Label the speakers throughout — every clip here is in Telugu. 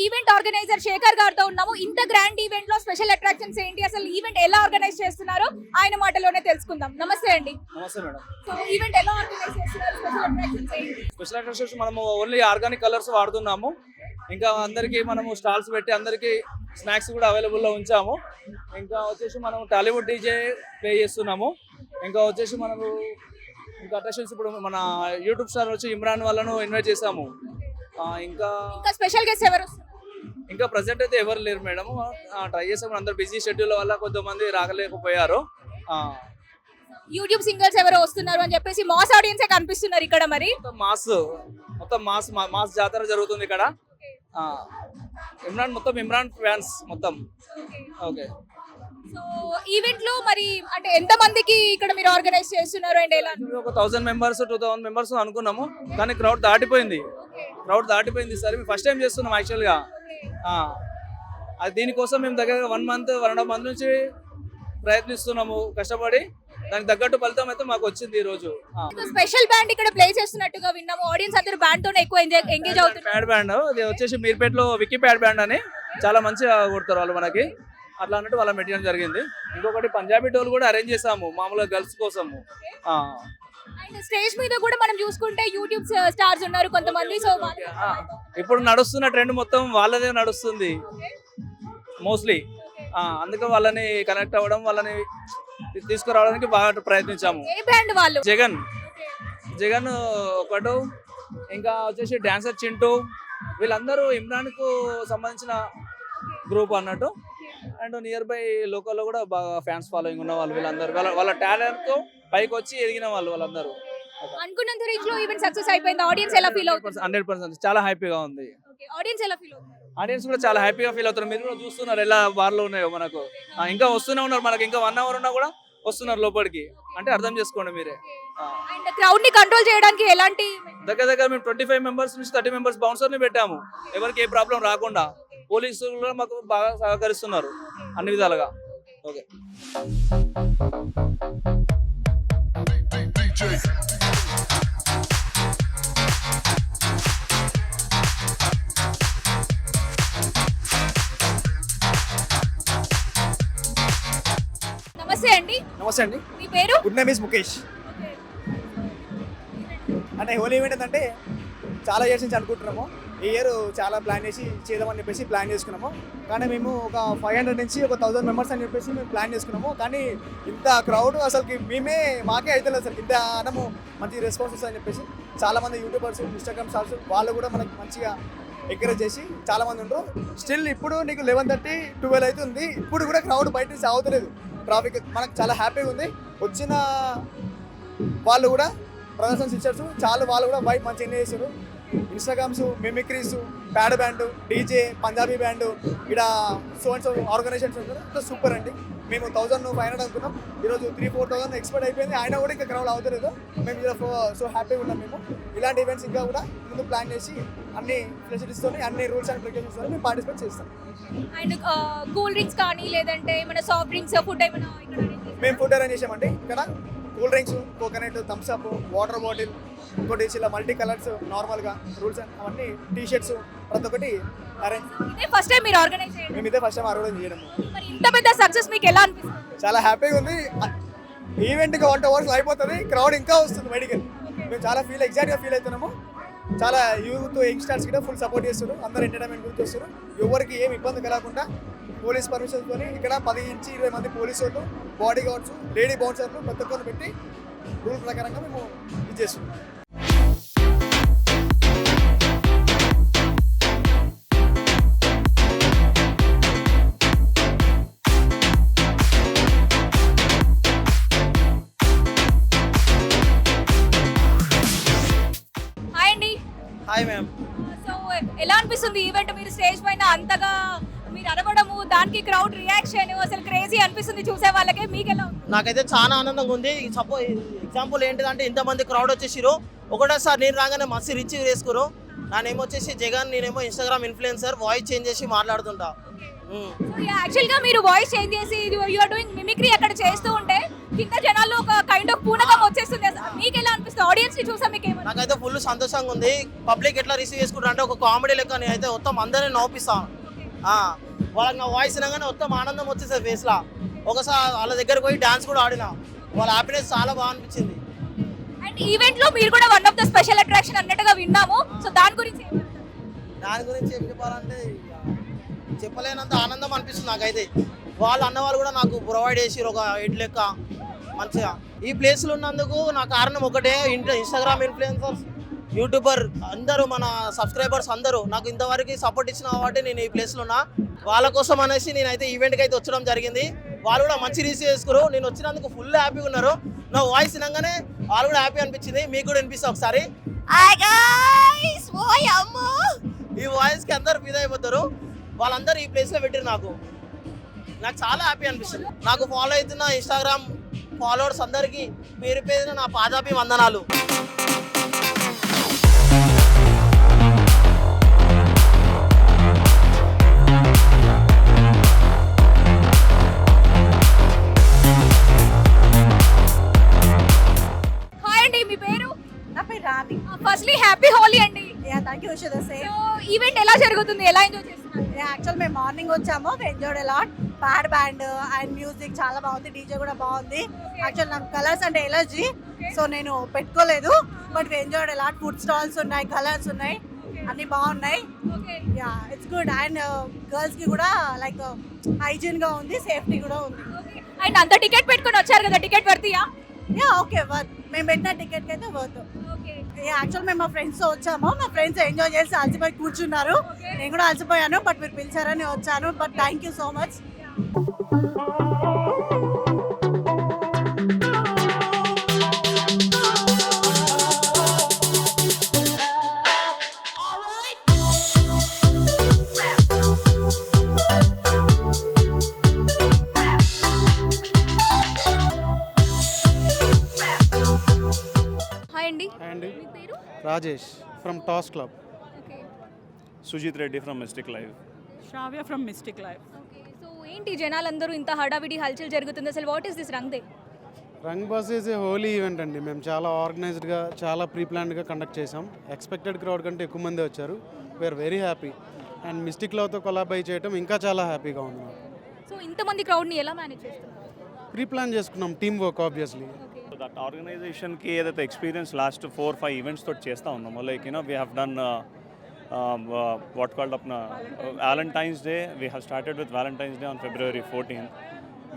Speaker 1: ఈవెంట్ ఆర్గనైజర్ శేఖర్ గారితో ఉన్నాము. ఇంత గ్రాండ్ ఈవెంట్ లో స్పెషల్ అట్రాక్షన్స్ ఏంటి, అసలు ఈవెంట్ ఎలా ఆర్గనైజ్ చేస్తున్నారో ఆయన మాటలోనే తెలుసుకుందాం. నమస్తే అండి.
Speaker 2: నమస్తే మేడం.
Speaker 1: సో ఈవెంట్ ఎలా ఆర్గనైజ్ చేస్తున్నారు, స్పెషల్ అట్రాక్షన్స్ ఏంటి?
Speaker 2: స్పెషల్ అట్రాక్షన్స్ మనము ఓన్లీ ఆర్గానిక్ కలర్స్ వాడుతున్నాము. ఇంకా అందరికీ మనము స్టాల్స్ పెట్టి అందరికీ స్నాక్స్ కూడా అవైలబుల్లో ఉంచాము. ఇంకా వచ్చేసి మనం టాలీవుడ్ డీజే ప్లే చేస్తున్నాము. ఇంకా వచ్చేసి మనము ఇంకా అట్రాక్షన్స్ ఇప్పుడు మన యూట్యూబ్ స్టార్ వచ్చి ఇమ్రాన్ వాళ్ళను ఇన్వైట్ చేసాము. ఇంకా
Speaker 1: ఇంకా స్పెషల్ గెస్ట్ ఎవరు వస్తున్నారు?
Speaker 2: ఇంకా ప్రజెంట్ అయితే ఎవరు లేరు మేడం. ట్రై చేసాము, అందరు బిజీ షెడ్యూల్ వల్ల కొంతమంది రాగలేకపోయారు.
Speaker 1: యూట్యూబ్ సింగర్స్ ఎవరో వస్తున్నారు అని చెప్పేసి మాస్ ఆడియన్సే కనిపిస్తున్నారు ఇక్కడ. మరి
Speaker 2: మొత్తం మాస్ జాతర జరుగుతుంది ఇక్కడ. ఇమ్రాన్ ఫ్యాన్స్ మొత్తం. ఓకే.
Speaker 1: సో ఈవెంట్ లో మరి అంటే ఎంత మందికి ఇక్కడ మీరు ఆర్గనైజ్ చేస్తున్నారు అండ్ ఎలా?
Speaker 2: ఒక 1000 మెంబర్స్ 2000 మెంబర్స్ అనుకున్నాము, కానీ క్రౌడ్ దాటిపోయింది సరే. మేము ఫస్ట్ టైం చేస్తున్నాం యాక్చువల్గా. అది దీనికోసం మేము దగ్గర 1.5 మంత్ నుంచి ప్రయత్నిస్తున్నాము కష్టపడి. దానికి తగ్గట్టు ఫలితం అయితే మాకు వచ్చింది ఈ రోజు.
Speaker 1: స్పెషల్ బ్యాండ్ ఇక్కడ ప్లే చేస్తున్నట్టుగా విన్నాము. ఆడియన్స్ అందరూ బ్యాండ్ తోనే ఎక్కువ ఎంగేజ్ అవుతారు.
Speaker 2: ప్యాడ్ బ్యాండ్ అది వచ్చేసి మీర్పేటలో వికీ ప్యాడ్ బ్యాండ్ అని చాలా మంచిగా కొడతారు వాళ్ళు మనకి. అట్లా అన్నట్టు వాళ్ళ మెటీరియల్ జరిగింది. ఇంకొకటి పంజాబీ టోల్ కూడా అరేంజ్ చేసాము మామూలుగా గర్ల్స్ కోసము.
Speaker 1: అండ్ స్టేజ్ మీద కూడా మనం చూసుకుంటే యూట్యూబ్ స్టార్స్ ఉన్నారు కొంతమంది. సో
Speaker 2: ఇప్పుడు నడుస్తున్న ట్రెండ్ మొత్తం వాళ్ళదే నడుస్తుంది మోస్ట్లీ. అందుకే వాళ్ళని కనెక్ట్ అవ్వడం, వాళ్ళని తీసుకురావడానికి బాగా ప్రయత్నించాము.
Speaker 1: ఏ బ్యాండ్ వాళ్ళు?
Speaker 2: జగన్ ఒకటి, ఇంకా వచ్చేసి డాన్సర్ చింటూ, వీళ్ళందరూ ఇమ్రాన్ కు సంబంధించిన గ్రూప్ అన్నట్టు. అండ్ నియర్ బై లోకల్లో కూడా బాగా ఫ్యాన్స్ ఫాలోయింగ్ ఉన్న వాళ్ళు వీళ్ళందరూ. వాళ్ళ టాలెంట్ తో పైకి వచ్చి ఎదిగిన వాళ్ళందరూ.
Speaker 1: అనుకున్నంత రీచ్ లో ఈవెంట్ సక్సెస్ అయిపోయింది. ఆడియన్స్ ఎలా ఫీల్ అవుతుంది?
Speaker 2: 100% చాలా హ్యాపీగా ఉంది.
Speaker 1: ఆడియన్స్ ఎలా ఫీల్ అవుతుంది?
Speaker 2: ఆడియన్స్ కూడా చాలా హ్యాపీగా ఫీల్ అవుతారు. మీరు కూడా చూస్తున్నారు ఎలా బార్లో ఉన్నాయో మనకు. ఇంకా వస్తూనే ఉన్నారు మనకి. ఇంకా 1 hour ఉన్నా కూడా వస్తున్నారు లోపలికి. అంటే అర్థం చేసుకోండి మీరే.
Speaker 1: అండ్ క్రౌడ్ ని కంట్రోల్ చేయడానికి ఎలాంటి
Speaker 2: దగ్గర మేము 25 మెంబర్స్ నుంచి 30 మెంబర్స్ బౌన్సర్ ని పెట్టాము, ఎవరికి ఏ ప్రాబ్లం రాకుండా. పోలీసులు కూడా మాకు బాగా సహకరిస్తున్నారు అన్ని విధాలుగా. ఓకే.
Speaker 1: నమస్తే అండి.
Speaker 3: నమస్తే అండి.
Speaker 1: మీ పేరు?
Speaker 3: Good name is Mukesh. అంటే హోలీ ఈవెంట్ ఏంటంటే చాలా ఇయర్స్ నుంచి అనుకుంటున్నాము. ఈ ఇయర్ చాలా ప్లాన్ చేద్దామని చెప్పేసి ప్లాన్ చేసుకున్నాము. కానీ మేము ఒక 500 నుంచి ఒక 1000 మెంబర్స్ అని చెప్పేసి మేము ప్లాన్ చేసుకున్నాము. కానీ ఇంత క్రౌడ్ అసలుకి మాకే అయితే లేదు అసలు. ఇంత అనము మంచి రెస్పాన్స్ వస్తుందని చెప్పేసి చాలామంది యూట్యూబర్స్, ఇన్స్టాగ్రామ్ స్టార్స్ వాళ్ళు కూడా మనకి మంచిగా ఎంకరేజ్ చేసి చాలామంది ఉంటారు. స్టిల్ ఇప్పుడు నీకు 11:30, 12 అవుతుంది, ఇప్పుడు కూడా క్రౌడ్ బయట నుంచి ఆగుతలేదు. ట్రాఫిక్ మనకు చాలా హ్యాపీగా ఉంది. వచ్చిన వాళ్ళు కూడా ప్రదర్శన ఇచ్చారు చాలా. వాళ్ళు కూడా వైబ్ మంచిగా ఎంజాయ్ చేశారు. Instagrams, mimicries, pad band, DJ, Punjabi band, ఇక్కడ సో ఆర్గనైజేషన్స్ ఉంటారు. సూపర్ అండి. మేము 1500 అనుకున్నాం, ఈరోజు 3-4,000 ఎక్స్పెక్ట్ అయిపోయింది. అయినా కూడా ఇంకా క్రౌడ్ అవుతలేదు. మేము ఇలా సో హ్యాపీగా ఉన్నాం. మేము ఇలాంటి ఈవెంట్స్ ఇంకా కూడా ముందు ప్లాన్ చేసి అన్ని ఫెసిలిటీస్తో, అన్ని రూల్స్ అండ్ రెగ్యులేషన్స్తో మేము పార్టిసిపేట్ చేస్తాం.
Speaker 1: అండ్ కూల్ డ్రింక్స్ కానీ లేదంటే ఏమైనా సాఫ్ట్ డ్రింక్స్, ఫుడ్ ఏమైనా ఇక్కడ
Speaker 3: మేము ఫుడ్ అరేంజ్ చేసామండి. ఇక్కడ cool drinks, coconut, Thums Up, water bottle, ఇంకోటి ఇలా మల్టీ కలర్స్, నార్మల్గా రూల్స్ అవన్నీ, టీ-షర్ట్స్ ప్రతి ఒక్కటి అరేంజ్.
Speaker 1: ఇదే ఫస్ట్ టైం మీరు ఆర్గనైజ్ చేయడం?
Speaker 3: మేము ఇదే ఫస్ట్ టైం ఆర్గనైజ్ చేయడము.
Speaker 1: మరి ఇంత పెద్ద సక్సెస్ మీకు ఎలా అనిపిస్తుంది?
Speaker 3: చాలా హ్యాపీగా ఉంది. ఈవెంట్ ఇంకా 1 hours అయిపోతుంది, క్రౌడ్ ఇంకా వస్తుంది బయటికి. మేము చాలా ఎగ్జైట్గా ఫీల్ అవుతున్నాము. చాలా యూత్, యంగ్స్టర్స్ కూడా ఫుల్ సపోర్ట్ చేస్తారు. అందరు ఎంటర్టైన్మెంట్ గురించి వస్తారు. ఎవరికి ఏం ఇబ్బంది కలగకుండా పోలీస్ పర్మిషన్తో ఇక్కడ 10 నుంచి 20 మంది పోలీసు వాళ్ళు, బాడీ గార్డ్స్, లేడీ బౌన్సర్లు ప్రతి ఒక్కరిని పెట్టి రూల్ ప్రకారంగా మేము ఇది చేస్తున్నాం.
Speaker 1: హాయ్ అండి.
Speaker 3: Hi ma'am.
Speaker 1: సో ఎలా అనిపిస్తుంది ఈవెంట్? మీరు స్టేజ్ పైన అంతగా మీరు అరవడము, దానికి క్రౌడ్ రియాక్షన్ అసలు క్రేజీ అనిపిస్తుంది చూసే వాళ్ళకే. మీకు ఎలా ఉంది?
Speaker 4: నాకైతే చాలా ఆనందంగా ఉంది. ఎగ్జాంపుల్ ఏంటిదంటే ఇంతమంది క్రౌడ్ వచ్చేసిరు. ఒకటేసారి నేను రాగానే మస్తు రిచ్ వేసుకురు. నానేమో వచ్చేసి జగన్, నేనేమో ఇన్స్టాగ్రామ్ ఇన్ఫ్లుయెన్సర్, వాయిస్ చేంజ్ చేసి మాట్లాడుతుంటా.
Speaker 1: యాక్చువల్ గా మీరు వాయిస్ చేంజ్ చేసి యు ఆర్ డూయింగ్ మిమిక్రీ అక్కడ చేస్తూ ఉంటే కింద జనాల్లో ఒక కైండ్ ఆఫ్ పూనకం వచ్చేస్తుంది. మీకు ఎలా అనిపిస్తుంది? ఆడియన్స్ ని చూసా మీకు ఏమన్నా?
Speaker 4: నాకైతే ఫుల్ సంతోషంగా ఉంది. పబ్లిక్ ఎట్లా రిసీవ్ చేసుకుంటారు అంటే ఒక కామెడీ లెక్క నేనైతే మొత్తం అందరినీ నవ్విస్తాను. వాళ్ళకి నా వాయిస్ వినగానే మొత్తం ఆనందం వచ్చేసారు ఫేస్లో. ఒకసారి వాళ్ళ దగ్గరకు పోయి డాన్స్ కూడా ఆడినా. వాళ్ళ హ్యాపీనెస్ చాలా బాగా అనిపించింది.
Speaker 1: అండ్ ఈవెంట్ లో మీరు కూడా one of the special attraction అన్నట్టుగా విన్నాము. సో దాని గురించి ఏం చెప్తారు?
Speaker 4: దాని గురించి ఏం చెప్పాలంటే చెప్పలేనంత ఆనందం అనిపిస్తుంది నాకైతే. వాళ్ళు అన్నవాళ్ళు కూడా నాకు ప్రొవైడ్ చేసి ఒక ఎడ్ లెక్క మంచిగా ఈ ప్లేస్లో ఉన్నందుకు నా కారణం ఒకటే. ఇన్స్టాగ్రామ్ ఇన్ఫ్లుయెన్సర్స్, యూట్యూబర్ అందరూ, మన సబ్స్క్రైబర్స్ అందరూ నాకు ఇంతవరకు సపోర్ట్ ఇచ్చిన కాబట్టి నేను ఈ ప్లేస్లో ఉన్నా. వాళ్ళ కోసం అనేసి నేనైతే ఈవెంట్కి అయితే వచ్చడం జరిగింది. వాళ్ళు కూడా మంచి రిసీవ్ చేసుకురు. నేను వచ్చినందుకు ఫుల్ హ్యాపీగా ఉన్నారు. నా వాయిస్ వినగానే వాళ్ళు కూడా హ్యాపీ అనిపించింది. మీకు కూడా వినిపిస్తా ఒకసారి. ఈ వాయిస్కి అందరు ఫీల్ అయిపోతారు. వాళ్ళందరూ ఈ ప్లేస్లో పెట్టారు. నాకు చాలా హ్యాపీ అనిపిస్తుంది. నాకు ఫాలో అవుతున్న ఇన్స్టాగ్రామ్ ఫాలోవర్స్ అందరికీ పేరు పేరున నా పాదాభి వందనాలు.
Speaker 1: హాయ్ అండి, మీ పేరు?
Speaker 5: నా పేరు రాణి.
Speaker 1: ఫస్ట్లీ హ్యాపీ హోలీ అండి.
Speaker 5: Thank you wish the same.
Speaker 1: So event ఎలా జరుగుతుంది? ఎలా ఎంజాయ్ చేస్తున్నారు?
Speaker 5: యాక్చువల్ మేము మార్నింగ్ వచ్చాము, enjoyed a lot. Band and music చాలా బాగుంది, డీజే కూడా బాగుంది. యాక్చువల్ నాకు కలర్స్ అంటే ఎలర్జీ, సో నేను పెట్టుకోలేదు. But enjoyed a lot. Food stalls ఉన్నాయి, కలర్స్ ఉన్నాయి, అన్ని బాగున్నాయి. Yeah, it's good. And girls కి కూడా లైక్ హైజీన్ గా ఉంది, సేఫ్టీ కూడా ఉంది.
Speaker 1: అండ్ అంత టికెట్ పెట్టుకొని వచ్చారు కదా, టికెట్ వర్తియా?
Speaker 5: Yeah, okay, worth. మేము పెట్టిన టికెట్ కి అయితే వర్త్. యాక్చువల్ మేము మా ఫ్రెండ్స్ తో వచ్చాము. మా ఫ్రెండ్స్ ఎంజాయ్ చేసి అలసిపోయి కూర్చున్నారు. నేను కూడా అలసిపోయాను, బట్ మీరు పిలిచారని వచ్చాను. But thank you so much.
Speaker 1: Hi అండి,
Speaker 6: అండ్
Speaker 1: మీ పేరు?
Speaker 6: Rajesh from Toss club.
Speaker 1: Okay
Speaker 7: Sujit Reddy from Mystic Live.
Speaker 8: Shravya from Mystic Life.
Speaker 1: Okay. So ఏంటి జనాలందరూ ఇంత హడావిడి హల్చల్ జరుగుతుంది అసలు? What is this Rang day?
Speaker 6: Rang బస్ ఈజ్ ఏ హోలీ ఈవెంట్ అండి. మేము చాలా ఆర్గనైజ్డ్గా, చాలా ప్రీ ప్లాన్డ్గా కండక్ట్ చేసాం. ఎక్స్పెక్టెడ్ క్రౌడ్ కంటే ఎక్కువ మంది వచ్చారు. We're very happy. And mystic లవ్తో కొలాబై చేయడం ఇంకా చాలా హ్యాపీగా ఉంది మాకు.
Speaker 1: సో ఇంతమంది క్రౌడ్ని ఎలా మేనేజ్ చేస్తున్నారు?
Speaker 6: ప్రీ ప్లాన్ చేసుకున్నాం, team work obviously.
Speaker 7: So that organization ki ఏదైతే ఎక్స్పీరియన్స్ లాస్ట్ 4-5 ఈవెంట్స్ తోటి చేస్తూ ఉన్నాము. Like you know we have done what called up Valentine's Day. We have started with Valentine's Day on February 14th.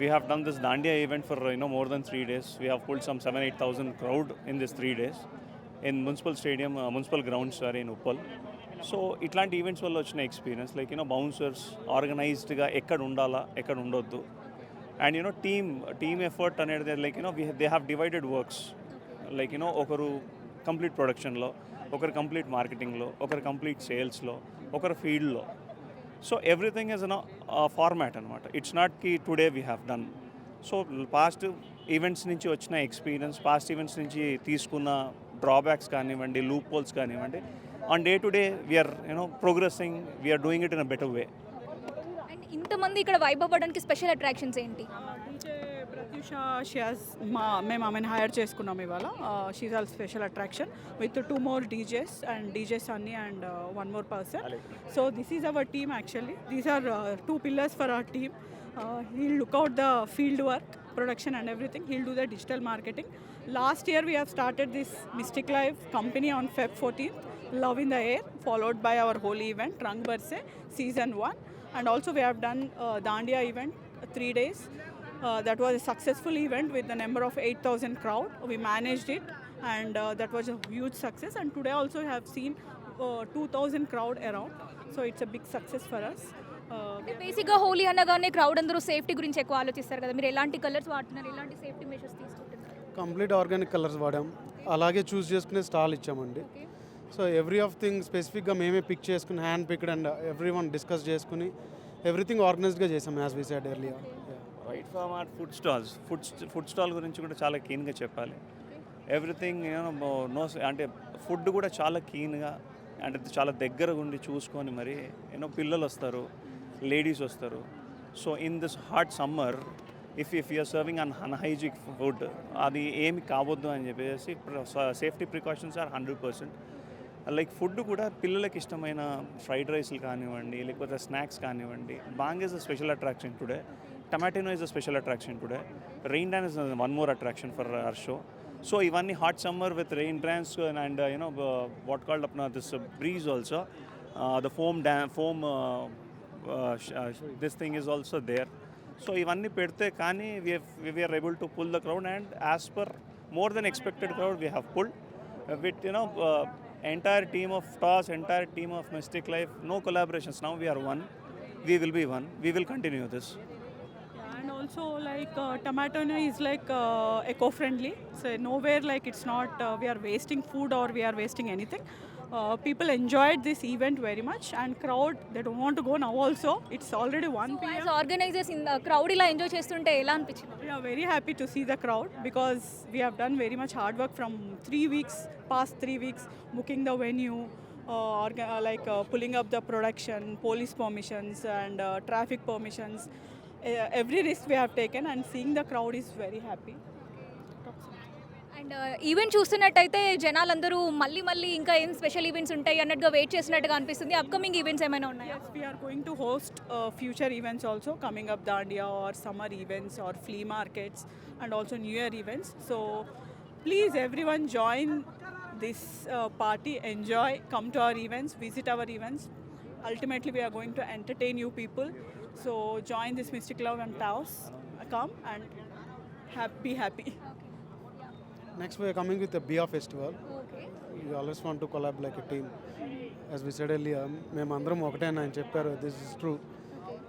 Speaker 7: We have done this Dandiya event for more than 3 days. We have pulled some 7,000-8,000 crowd in this 3 days in Municipal Stadium, Municipal Grounds in Uppal. So ఇట్లాంటి ఈవెంట్స్ వల్ల వచ్చిన ఎక్స్పీరియన్స్ లైక్ బౌన్సర్స్ ఆర్గనైజ్డ్గా ఎక్కడ ఉండాలా ఎక్కడ ఉండొద్దు. అండ్ టీమ్ ఎఫర్ట్ అనేది like they have divided works. Like ఒకరు కంప్లీట్ ప్రొడక్షన్లో, ఒకరు కంప్లీట్ మార్కెటింగ్లో, ఒకరు కంప్లీట్ సేల్స్లో, ఒకరు ఫీల్డ్లో. సో ఎవ్రీథింగ్ ఈజ్ ఫార్మాట్ అనమాట. ఇట్స్ నాట్ కి today we have done. So past events నుంచి వచ్చిన ఎక్స్పీరియన్స్, పాస్ట్ ఈవెంట్స్ నుంచి తీసుకున్న డ్రాబ్యాక్స్ కానివ్వండి, లూప్ హోల్స్ కానివ్వండి, on day to day we are progressing, we are doing it in a better way.
Speaker 1: And ఇంతమంది ఇక్కడ వైబ్ అవ్వడానికి స్పెషల్ అట్రాక్షన్స్ ఏంటి?
Speaker 8: DJ Pratyusha, మేము ఆమెను హైర్ చేసుకున్నాం ఇవాళ. She's all special attraction with 2 more DJs and DJ Sunny and 1 more person. So this is our team actually. These are 2 pillars for our team. He'll look out the field work, production and everything. He'll do the digital marketing. Last year we have started this Mystic Live company on Feb 14th, Love in the Air, followed by our holy event Rang Barse season 1. And also we have done Dandiya event 3 days. That was a successful event with the number of 8,000 crowd. We managed it and that was a huge success. And today also we have seen 2,000 crowd around. So it's a big success for us.
Speaker 1: బేసిక్గా హోలీ అనగానే క్రౌడ్ అందరూ సేఫ్టీ గురించి ఎక్కువ ఆలోచిస్తారు కదా. మీరు ఎలాంటి కలర్స్ వాడుతున్నారు, ఎలాంటి సేఫ్టీ మెషర్స్ తీసుకుంటున్నారు?
Speaker 6: కంప్లీట్ ఆర్గానిక్ కలర్స్ వాడాం. అలాగే చూస్ చేసుకునే స్టాల్ ఇచ్చామండి. సో ఎవ్రీ ఆఫ్ థింగ్ స్పెసిఫిక్గా మేమే పిక్ చేసుకుని, hand picked and every one discuss చేసుకుని ఎవ్రీథింగ్ ఆర్గనైజ్డ్గా చేసాం as we said earlier.
Speaker 7: Right from our food stall గురించి కూడా చాలా కీన్గా చెప్పాలి. ఎవ్రీథింగ్ నో అంటే ఫుడ్ కూడా చాలా కీన్గా అంటే చాలా దగ్గరగా ఉండి చూసుకొని మరి పిల్లలు వస్తారు, లేడీస్ వస్తారు. So in this hot summer if you're serving unhygienic food అది ఏమి కావద్దు అని చెప్పేసి safety precautions are 100%. Like food కూడా పిల్లలకి ఇష్టమైన ఫ్రైడ్ రైస్లు కానివ్వండి, లేకపోతే స్నాక్స్ కానివ్వండి. Bhang is a special attraction today. Tomatino is a special attraction today. Rain dance is one more attraction for our show. So ఇవన్నీ hot summer with rain dance and what called up this breeze also, the foam this thing is also there. So ఇవన్నీ పెడితే కానీ we are able to pull the crowd and as per more than expected crowd we have pulled with entire team of Toss, entire team of Mystic Life, no collaborations. Now we are one. We will be one. We will continue this.
Speaker 8: And also like Tomatino is like eco-friendly. So nowhere like it's not we are wasting food or we are wasting anything. People enjoyed this event very much and crowd they don't want to go now also. It's already 1 p.m.
Speaker 1: As organisers in crowd ఇలా ఎంజాయ్ చేస్తుంటే ఎలా అనిపించింది?
Speaker 8: We are very happy to see the crowd because we have done very much hard work from 3 weeks, past 3 weeks, booking the venue, pulling up the production, police permissions and traffic permissions. Every risk we have taken and seeing the crowd is very happy.
Speaker 1: And event చూస్తున్నట్టయితే జనాలందరూ మళ్ళీ మళ్ళీ ఇంకా ఏం స్పెషల్ ఈవెంట్స్ ఉంటాయి అన్నట్టుగా వెయిట్ చేసినట్టుగా అనిపిస్తుంది. అప్కమింగ్ ఈవెంట్స్ ఏమైనా ఉన్నాయా?
Speaker 8: Yes, we are going to host future events also coming up, Dandiya or summer events or flea markets and also New Year events. So please everyone join this party, enjoy, come to our events, visit our events. Ultimately we are going to entertain you people. So join this Mystic Love and Taos. Come and be happy.
Speaker 6: Next we are coming with the Bia Festival. We always want to collab like a team. As we said earlier, మేము అందరం ఒకటే అని చెప్పారు. This is true.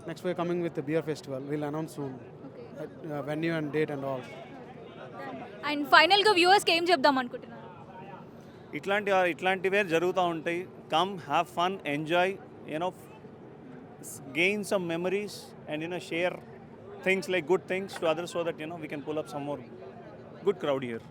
Speaker 6: Next we are coming with the Beer Festival. We'll announce soon. Venue and date and all.
Speaker 1: And ఫైనల్గా వ్యూవర్స్కి ఏం చెప్దాం అనుకుంటున్నారు?
Speaker 7: ఇట్లాంటివే జరుగుతూ ఉంటాయి. Come have fun, enjoy, gain some memories and share things like good things to others so that we can pull up some more good crowd here.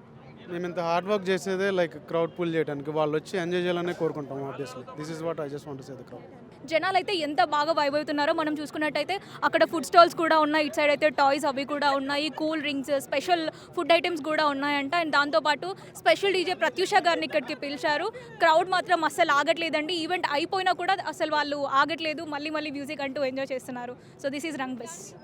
Speaker 6: మేము ఇంత హార్డ్ వర్క్ చేసేదే లైక్ క్రౌడ్ పుల్ చేయడానికి, వాళ్ళు వచ్చి ఎంజాయ్ చేయాలనే కోరుకుంటాం. Obviously this is what I just want to say the crowd.
Speaker 1: జనాలు అయితే ఎంత బాగా వైబ్ అవుతున్నారో మనం చూసుకున్నట్టయితే అక్కడ ఫుడ్ స్టాల్స్ కూడా ఉన్నాయి, ఇటు సైడ్ అయితే టాయ్స్ అవి కూడా ఉన్నాయి, cool drinks, special food items కూడా ఉన్నాయంట. అండ్ దాంతోపాటు స్పెషల్ డీజే ప్రత్యూష గారిని ఇక్కడికి పిలిచారు. క్రౌడ్ మాత్రం అస్సలు ఆగట్లేదండి. ఈవెంట్ అయిపోయినా కూడా అసలు వాళ్ళు ఆగట్లేదు, మళ్ళీ మళ్ళీ మ్యూజిక్ అంటూ ఎంజాయ్ చేస్తున్నారు. So this is Rang బెస్.